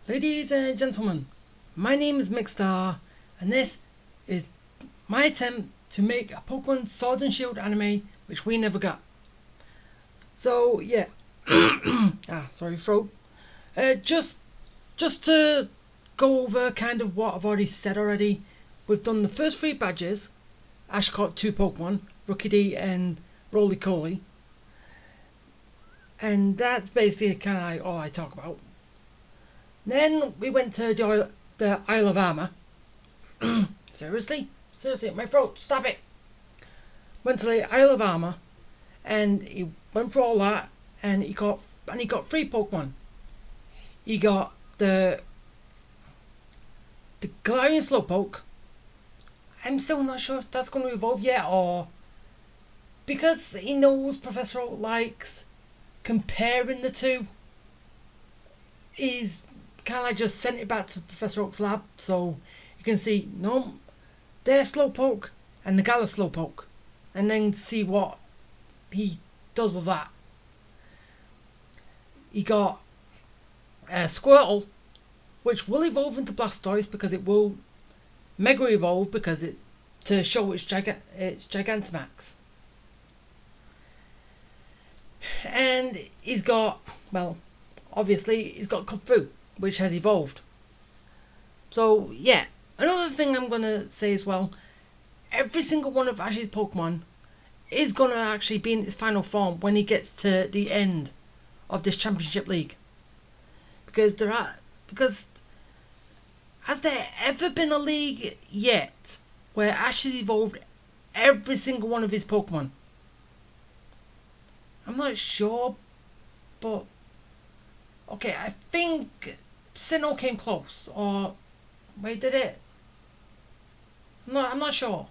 Ladies and gentlemen, my name is Mickstar, and this is my attempt to make a Pokemon Sword and Shield anime, which we never got. So yeah, sorry throat. Just to go over kind of what I've already said already. We've done the first 3 badges. Ash caught 2 Pokemon, Rookidee and Roly Coly, and that's basically kind of like all I talk about. Then we went to the Isle of Armor. Seriously, my throat, stop it. Went to the Isle of Armor, and he went through all that, and he got 3 Pokemon. He got the Galarian Slowpoke. I'm still not sure if that's going to evolve yet, or because he knows Professor Oak likes comparing the two, he's kind of like just sent it back to Professor Oak's lab so you can see their Slowpoke and the Galar Slowpoke, and then see what he does with that. He got a Squirtle, which will evolve into Blastoise because it will Mega Evolve to show its Gigantamax. And he's got, obviously he's got Kung which has evolved. So yeah, another thing I'm going to say as well, every single one of Ash's Pokemon is going to actually be in its final form when he gets to the end of this Championship League. Because has there ever been a league yet where Ash has evolved every single one of his Pokemon? I'm not sure, but okay, I think Sinnoh came close, or wait, did it? I'm not sure.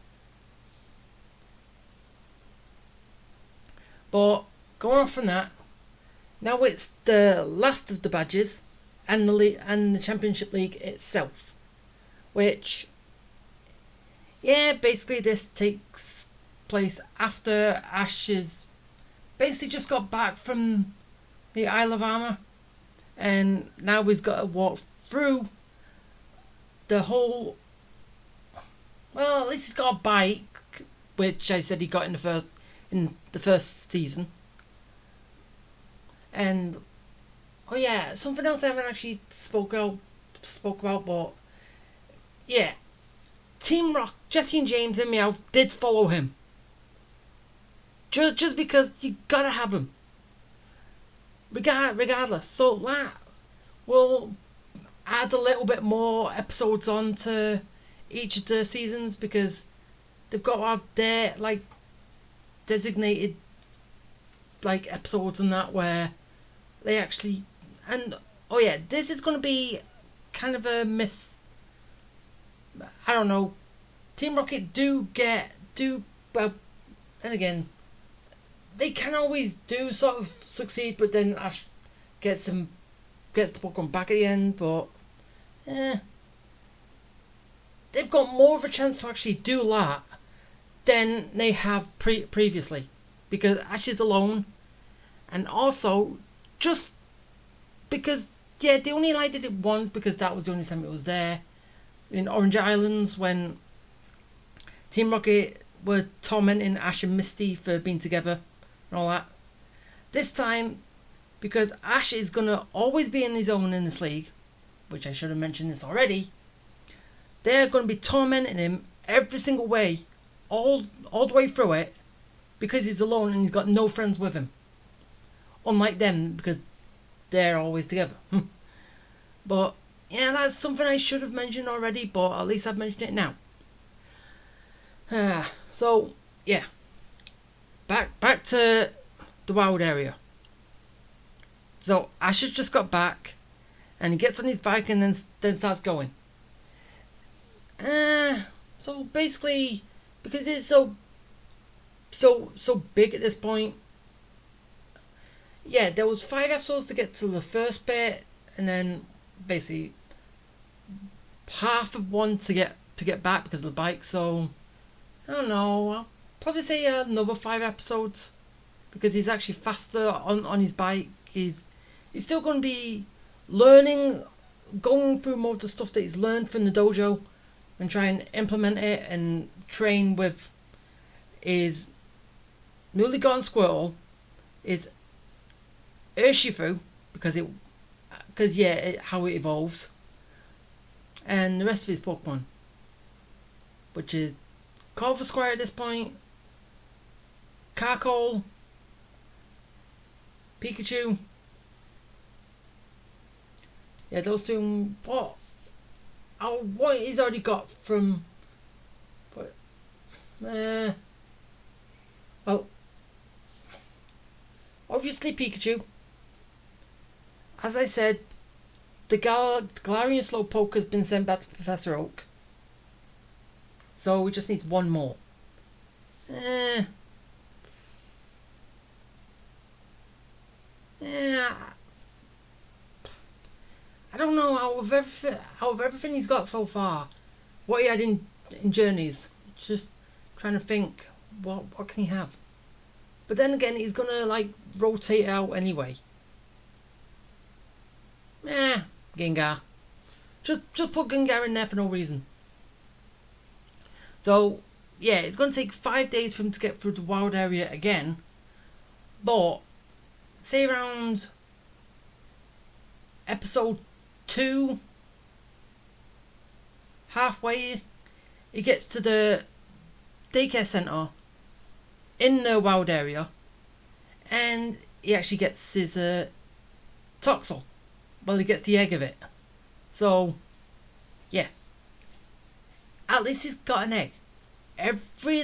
But going off from that, now it's the last of the badges and the Championship League itself, which, yeah, basically this takes place after Ash's basically just got back from the Isle of Armor, and now he's got to walk through the whole. Well, at least he's got a bike, which I said he got in the first season. And oh yeah, something else I haven't actually spoke about, but yeah, Team Rock, Jesse and James and Meow did follow him. Just because you gotta have him. Regardless, so that will add a little bit more episodes on to each of the seasons, because they've got to have their designated episodes and that where they actually, and oh yeah, this is going to be kind of a miss. I don't know. Team Rocket well, and again, they can always do sort of succeed, but then Ash gets the Pokemon back at the end. But they've got more of a chance to actually do that than they have previously, because Ash is alone, and also just because they only did it once because that was the only time it was there in Orange Islands when Team Rocket were tormenting Ash and Misty for being together and all that. This time, because Ash is gonna always be on his own in this league, which I should have mentioned this already, they're gonna be tormenting him every single way, all the way through it, because he's alone and he's got no friends with him. Unlike them, because they're always together. But yeah, that's something I should have mentioned already, but at least I've mentioned it now. So yeah, back to the wild area. So Ash has just got back, and he gets on his bike and then starts going. So basically, because it's so big at this point, yeah, there was 5 episodes to get to the first bit, and then basically half of one to get back because of the bike. So I don't know, I'll probably say another 5 episodes, because he's actually faster on his bike. He's still going to be learning going through more of the stuff that he's learned from the dojo and try and implement it and train with his newly gotten squirrel, is Urshifu, because how it evolves, and the rest of his Pokemon, which is Corvus Squire at this point, Carkol, Pikachu. Yeah, those two. What he's already got from. Well, obviously Pikachu. As I said, the Galarian Slowpoke has been sent back to Professor Oak. So we just need one more. Yeah. I don't know, out of everything he's got so far, what he had in Journeys. Just trying to think, what can he have? But then again, he's gonna like rotate out anyway. Gengar. Just put Gengar in there for no reason. So yeah, it's gonna take 5 days for him to get through the wild area again. But say around episode 2, halfway, he gets to the daycare centre in the wild area, and he actually gets his Toxel. Well, he gets the egg of it. So yeah, at least he's got an egg. Every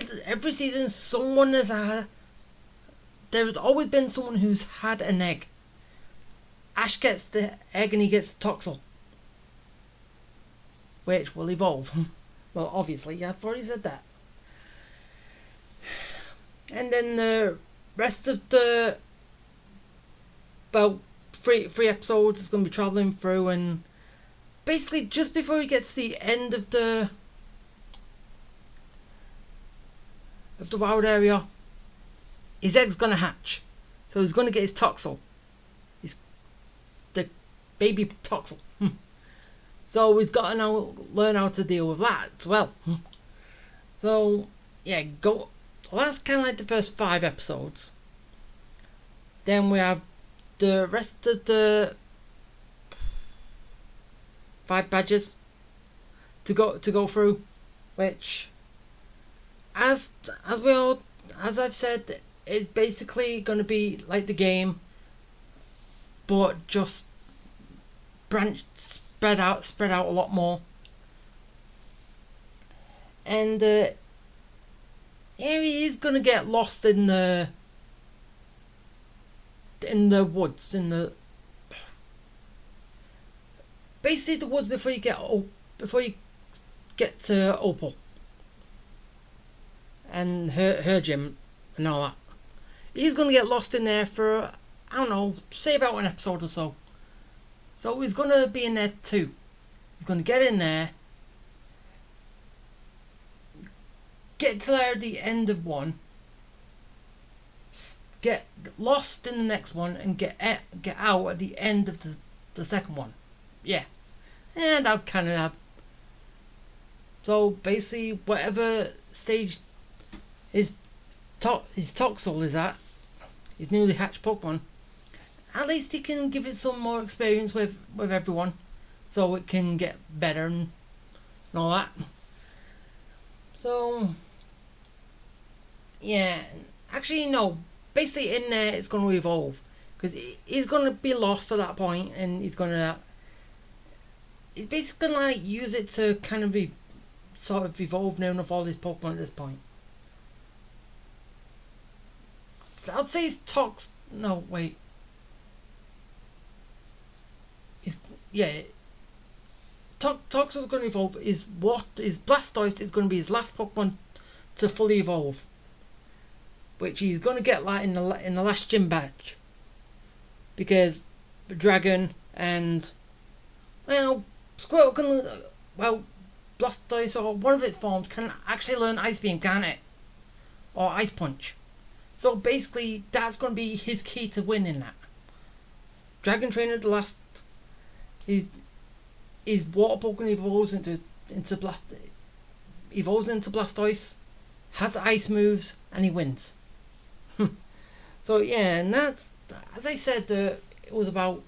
season, someone has had. There's always been someone who's had an egg. Ash gets the egg and he gets Toxel, which will evolve. Well, obviously, I've already said that. And then the rest of the about three episodes is going to be travelling through, and basically just before he gets to the end of the wild area, his egg's going to hatch. So he's going to get his Toxel. The baby Toxel. So he's got to now learn how to deal with that as well. So yeah, well, that's kind of like the first 5 episodes. Then we have the rest of the 5 badges to go through, which as I've said, is basically going to be like the game, but just spread out a lot more. And yeah, he is going to get lost in the woods, basically the woods before you get to Opal and her gym and all that. He's going to get lost in there for, I don't know, say about an episode or so. So he's going to be in there too. He's going to get in there, get to there at the end of one, get lost in the next one, and get out at the end of the second one. Yeah. And I'll kind of have. So basically, whatever stage his Toxel is at, his newly hatched Pokemon, at least he can give it some more experience with everyone, so it can get better and all that. So yeah, actually no, basically in there it's going to evolve, because he's going to be lost at that point, and he's basically going to like use it to kind of sort of evolve now of all his Pokemon at this point. I'd say his no, wait. Toxel's going to evolve. His Blastoise is going to be his last Pokemon to fully evolve, which he's going to get like in the last gym badge, because Dragon and Squirtle can Blastoise or one of its forms can actually learn Ice Beam, can't it? Or Ice Punch. So basically, that's going to be his key to winning that. Dragon Trainer, the last. his water Pokemon evolves into Blastoise, has ice moves, and he wins. So yeah, and that's, as I said, it was about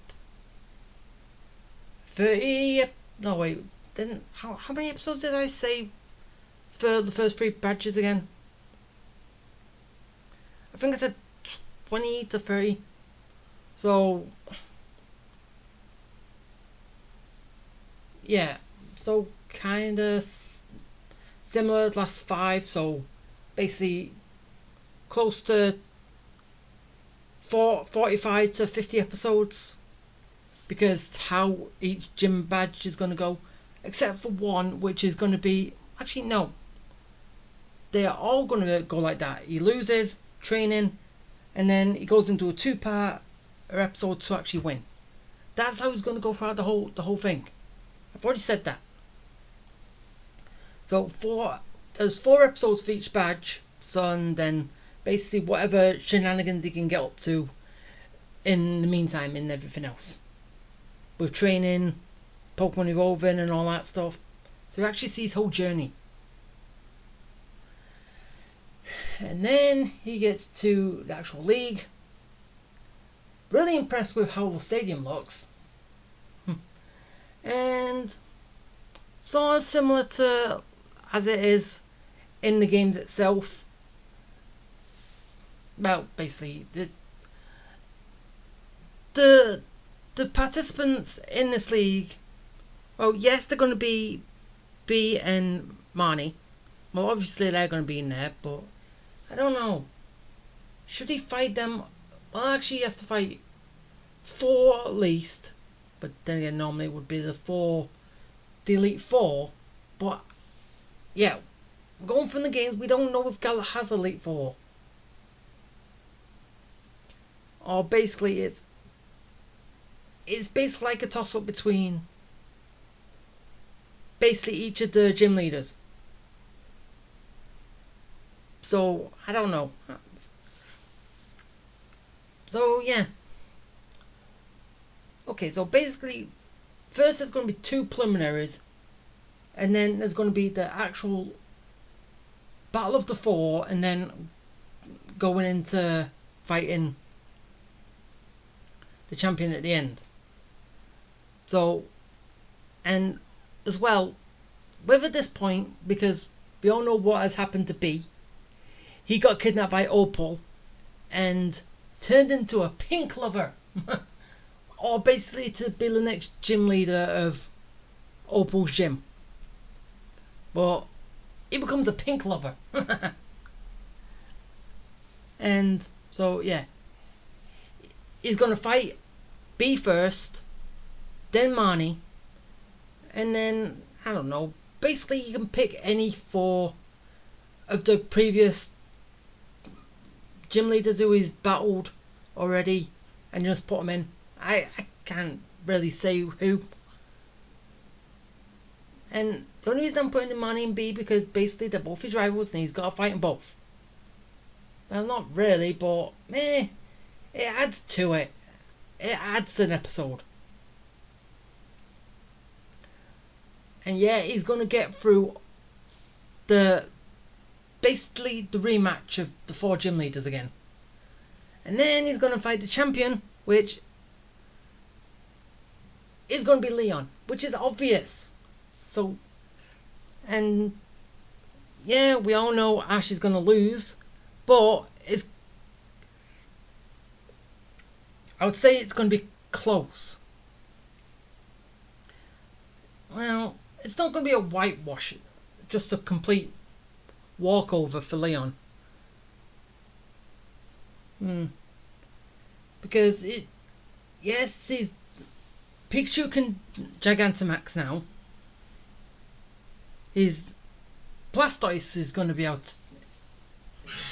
30. No wait, then how many episodes did I say for the first 3 badges again? I think I said 20 to 30. So yeah, so kind of similar to last 5. So basically close to 45 to 50 episodes, because how each gym badge is going to go, except for one, which is going to be, actually no, they are all going to go like that. He loses training, and then he goes into a 2-part episode to actually win. That's how he's going to go throughout the whole thing. I've already said that. So there's 4 episodes for each badge. So, and then basically whatever shenanigans he can get up to in the meantime, in everything else, with training, Pokemon evolving, and all that stuff. So you actually see his whole journey. And then he gets to the actual league. Really impressed with how the stadium looks. And sort of similar to as it is in the games itself. Well, basically, the participants in this league, well, yes, they're going to be B and Marnie. Well, obviously they're going to be in there, but I don't know. Should he fight them? Well, actually, he has to fight 4 at least. But then again, normally it would be the Elite 4. But yeah, going from the games, we don't know if Gal has Elite 4. Or basically, it's basically like a toss-up between basically each of the gym leaders. So, I don't know. So, yeah. Okay, so basically, first there's going to be 2 preliminaries, and then there's going to be the actual Battle of the 4, and then going into fighting the champion at the end. So, and as well, with at this point, because we all know what has happened to B, he got kidnapped by Opal and turned into a pink lover. Or basically to be the next gym leader of Opal's gym. But he becomes a pink lover. And so, yeah. He's going to fight B first, then Marnie, and then, I don't know, basically you can pick any 4 of the previous gym leaders who he's battled already and just put them in. I can't really say who. And the only reason I'm putting in Marnie and B, because basically they're both his rivals and he's got to fight them both. Well, not really, but it adds to it. It adds to an episode. And yeah, he's going to get through basically the rematch of the 4 gym leaders again. And then he's going to fight the champion, which is going to be Leon, which is obvious. So, and yeah, we all know Ash is going to lose, but I would say it's going to be close. Well, it's not going to be a whitewash, just a complete walkover for Leon. Because yes, Pikachu can Gigantamax now. His Blastoise is going to be out,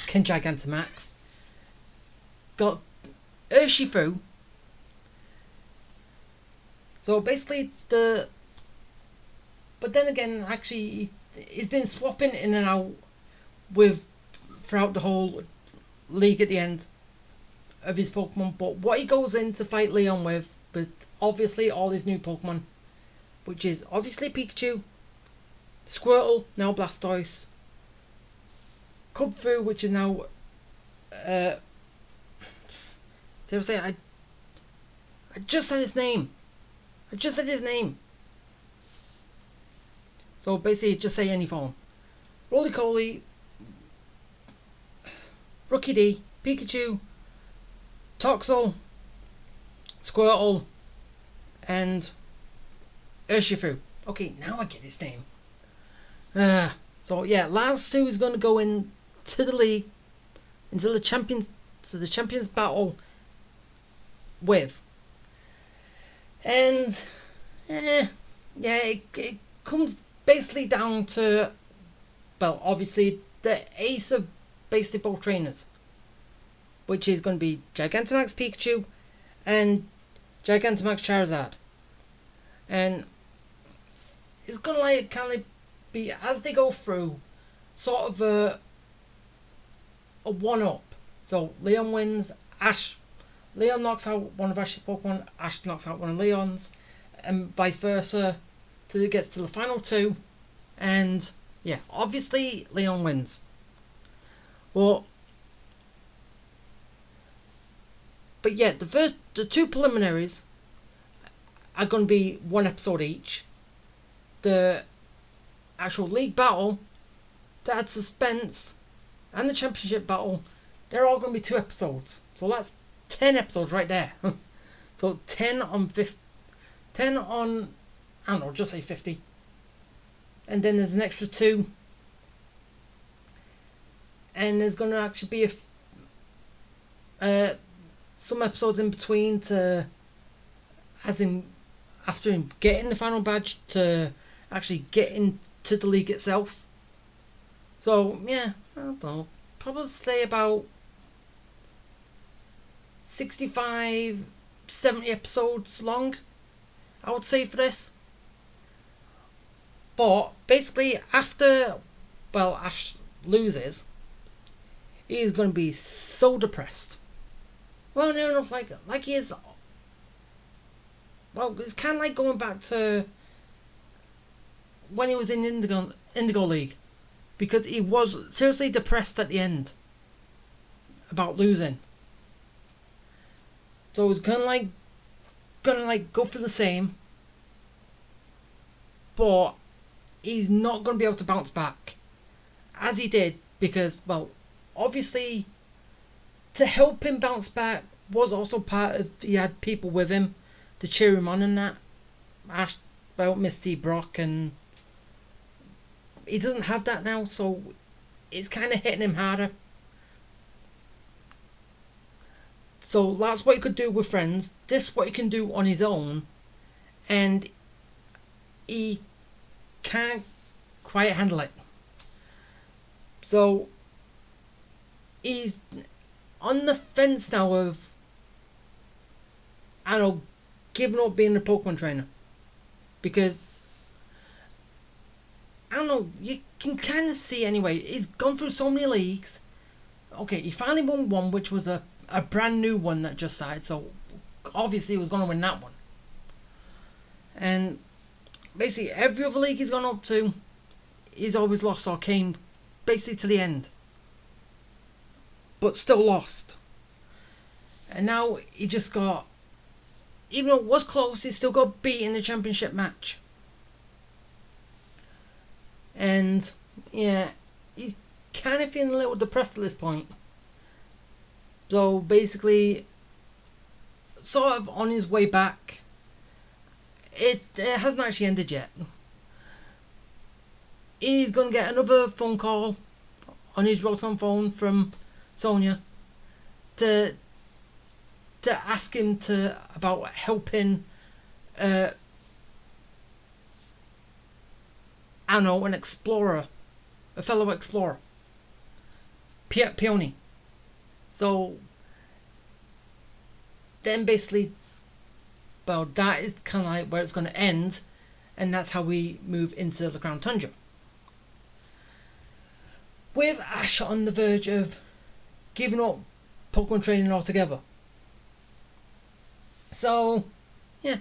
can Gigantamax. He's got Urshifu. So basically but then again, actually, he's been swapping in and out throughout the whole league at the end of his Pokemon. But what he goes in to fight Leon with obviously all his new Pokemon, which is obviously Pikachu, Squirtle, now Blastoise, Kubfu, which is now seriously, I just said his name. So basically, just say any phone. Roly-Coly, Rookie D, Pikachu, Toxel, Squirtle, and Urshifu. Okay, now I get his name. So yeah, last two is going to go into the league, into the champions battle with. And yeah, it comes basically down to, well, obviously the ace of basically both trainers, which is going to be Gigantamax Pikachu and Gigantamax Charizard. And it's going to kind of be, as they go through, sort of a one-up. So Leon wins, Leon knocks out one of Ash's Pokemon, Ash knocks out one of Leon's, and vice versa, till it gets to the final two, and yeah, obviously Leon wins. But yeah, the two preliminaries are going to be one episode each. The actual league battle, that suspense, and the championship battle, they're all going to be 2 episodes. So that's 10 episodes right there. So 10 on, I don't know, just say 50. And then there's an extra 2. And there's going to actually be some episodes in between to, as in, after him getting the final badge, to actually get into the league itself. So yeah, I don't know, probably say about 65, 70 episodes long, I would say, for this. But basically, after, well, Ash loses, he's going to be so depressed. Well, near enough, like he is. Well, it's kind of like going back to when he was in Indigo League, because he was seriously depressed at the end about losing. So it's gonna go for the same, but he's not gonna be able to bounce back as he did, because, well, obviously to help him bounce back was also part of, he had people with him to cheer him on, and that Ash, well, Misty, Brock, and he doesn't have that now, so it's kind of hitting him harder. So that's what he could do with friends. This what he can do on his own, and he can't quite handle it. So he's on the fence now of, I don't know, giving up being a Pokemon trainer, because I don't know, you can kind of see anyway, he's gone through so many leagues. Okay, he finally won one, which was a brand new one that just started, so obviously he was going to win that one. And basically every other league he's gone up to, he's always lost or came basically to the end, but still lost. And now he just got, even though it was close, he still got beat in the championship match. And yeah, he's kind of feeling a little depressed at this point. So basically, sort of on his way back. It hasn't actually ended yet. He's going to get another phone call on his Rotom phone from Sonia to ask him about helping I don't know, a fellow explorer, Peony. So then basically, well, that is kind of like where it's going to end, and that's how we move into the Crown Tundra, with Ash on the verge of giving up Pokemon training altogether. So yeah,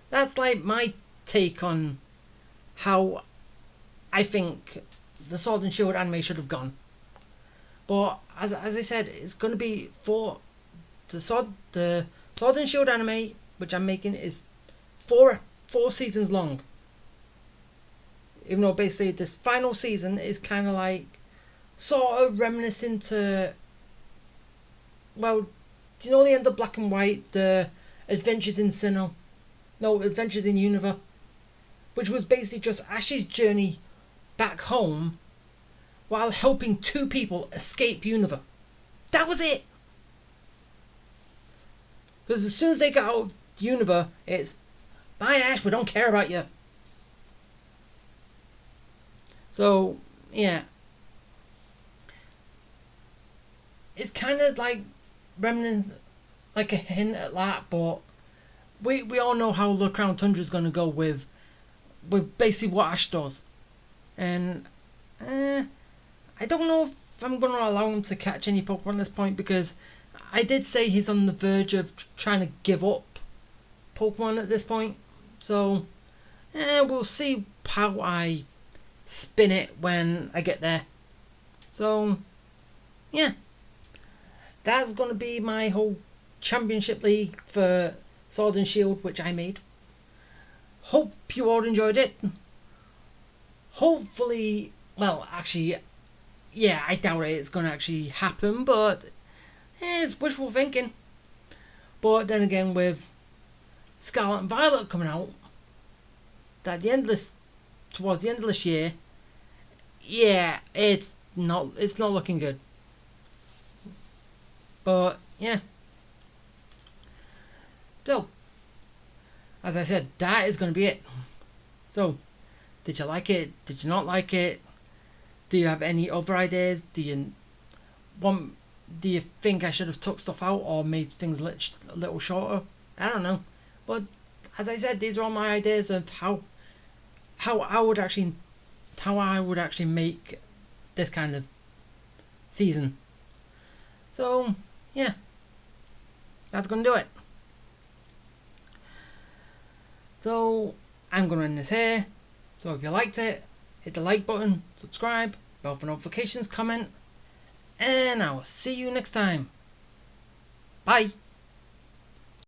that's like my take on how I think the Sword and Shield anime should have gone. But as I said, it's going to be for the Sword and Shield anime, which I'm making, is four seasons long. Even though basically this final season is kind of like sort of reminiscent to, well, do you know the end of Black and White, the Adventures in Sinnoh? No, Adventures in Unova, which was basically just Ash's journey back home while helping two people escape Unova. That was it. Because as soon as they got out of Unova, it's, bye Ash, we don't care about you. So, yeah. It's kind of like remnant, like a hint at that, but we all know how the Crown Tundra is going to go with basically what Ash does. And I don't know if I'm going to allow him to catch any Pokemon at this point, because I did say he's on the verge of trying to give up Pokemon at this point. So, we'll see how I spin it when I get there. So, yeah. That's going to be my whole Championship League for Sword and Shield, which I made. Hope you all enjoyed it. Hopefully, well, actually, yeah, I doubt it's going to actually happen, but it's wishful thinking. But then again, with Scarlet and Violet coming out towards the end of this year, yeah, it's not looking good. But yeah. So, as I said, that is going to be it. So, did you like it? Did you not like it? Do you have any other ideas? Do you think I should have took stuff out or made things a little shorter? I don't know. But as I said, these are all my ideas of how I would actually make this kind of season. So, yeah. That's going to do it. So, I'm going to end this here. So if you liked it, hit the like button, subscribe, bell for notifications, comment, and I will see you next time. Bye.